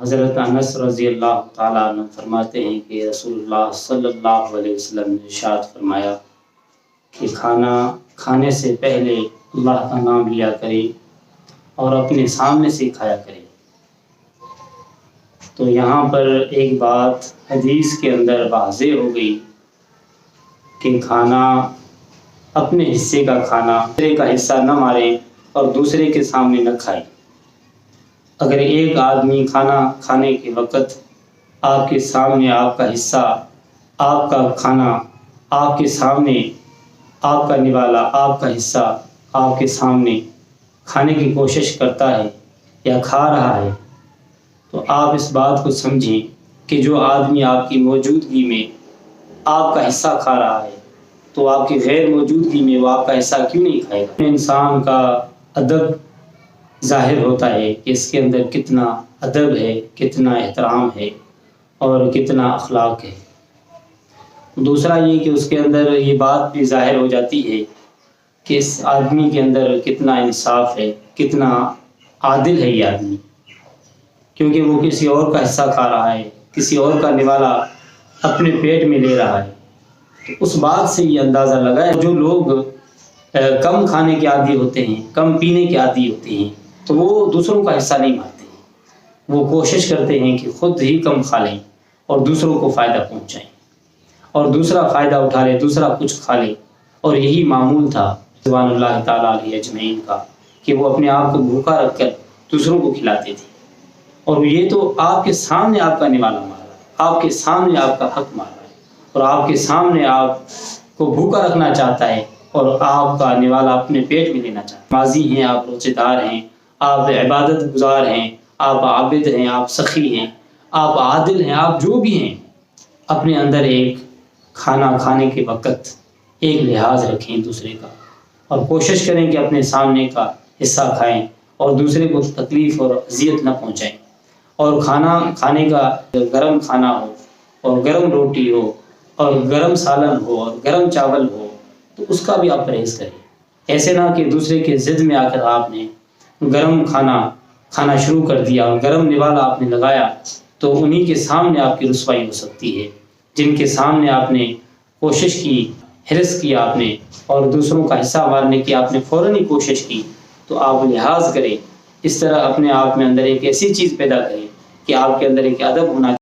حضرت انس رضی اللہ تعالیٰ عنہ فرماتے ہیں کہ رسول اللہ صلی اللہ علیہ وسلم نے ارشاد فرمایا کہ کھانا کھانے سے پہلے اللہ کا نام لیا کرے اور اپنے سامنے سے کھایا کرے۔ تو یہاں پر ایک بات حدیث کے اندر واضح ہو گئی کہ کھانا اپنے حصے کا کھانا دوسرے کا حصہ نہ مارے اور دوسرے کے سامنے نہ کھائے۔ اگر ایک آدمی کھانا کھانے کے وقت آپ کے سامنے آپ کا حصہ، آپ کا کھانا آپ کے سامنے، آپ کا نوالا، آپ کا حصہ آپ کے سامنے کھانے کی کوشش کرتا ہے یا کھا رہا ہے، تو آپ اس بات کو سمجھیں کہ جو آدمی آپ کی موجودگی میں آپ کا حصہ کھا رہا ہے تو آپ کی غیر موجودگی میں وہ آپ کا حصہ کیوں نہیں کھائے گا؟ انسان کا ادب ظاہر ہوتا ہے کہ اس کے اندر کتنا ادب ہے، کتنا احترام ہے اور کتنا اخلاق ہے۔ دوسرا یہ کہ اس کے اندر یہ بات بھی ظاہر ہو جاتی ہے کہ اس آدمی کے اندر کتنا انصاف ہے، کتنا عادل ہے یہ آدمی، کیونکہ وہ کسی اور کا حصہ کھا رہا ہے، کسی اور کا نوالا اپنے پیٹ میں لے رہا ہے۔ تو اس بات سے یہ اندازہ لگا ہے جو لوگ کم کھانے کے عادی ہوتے ہیں، کم پینے کے عادی ہوتے ہیں، تو وہ دوسروں کا حصہ نہیں مارتے ہیں، وہ کوشش کرتے ہیں کہ خود ہی کم کھا لیں اور دوسروں کو فائدہ پہنچائیں اور دوسرا فائدہ اٹھا لے، دوسرا کچھ کھا لے۔ اور یہی معمول تھا رضوان اللہ تعالیٰ علیہ اجمعین کا کہ وہ اپنے آپ کو بھوکا رکھ کر دوسروں کو کھلاتے تھے، اور یہ تو آپ کے سامنے آپ کا نوالا مار رہا ہے، آپ کے سامنے آپ کا حق مار رہا ہے اور آپ کے سامنے آپ کو بھوکا رکھنا چاہتا ہے اور آپ کا نوالا اپنے پیٹ میں لینا چاہتا ہے۔ ماضی ہیں، آپ روزے دار ہیں، آپ عبادت گزار ہیں، آپ عابد ہیں، آپ سخی ہیں، آپ عادل ہیں، آپ جو بھی ہیں، اپنے اندر ایک کھانا کھانے کے وقت ایک لحاظ رکھیں دوسرے کا، اور کوشش کریں کہ اپنے سامنے کا حصہ کھائیں اور دوسرے کو تکلیف اور اذیت نہ پہنچائیں۔ اور کھانا کھانے کا گرم کھانا ہو اور گرم روٹی ہو اور گرم سالن ہو اور گرم چاول ہو تو اس کا بھی آپ پرہیز کریں۔ ایسے نہ کہ دوسرے کے ضد میں آ کر آپ نے گرم کھانا شروع کر دیا اور گرم نوالا آپ نے لگایا، تو انہی کے سامنے آپ کی رسوائی ہو سکتی ہے جن کے سامنے آپ نے کوشش کی، حرص کیا آپ نے اور دوسروں کا حصہ مارنے کی آپ نے فوراً ہی کوشش کی۔ تو آپ لحاظ کریں، اس طرح اپنے آپ میں اندر ایک ایسی چیز پیدا کریں کہ آپ کے اندر ایک ادب ہونا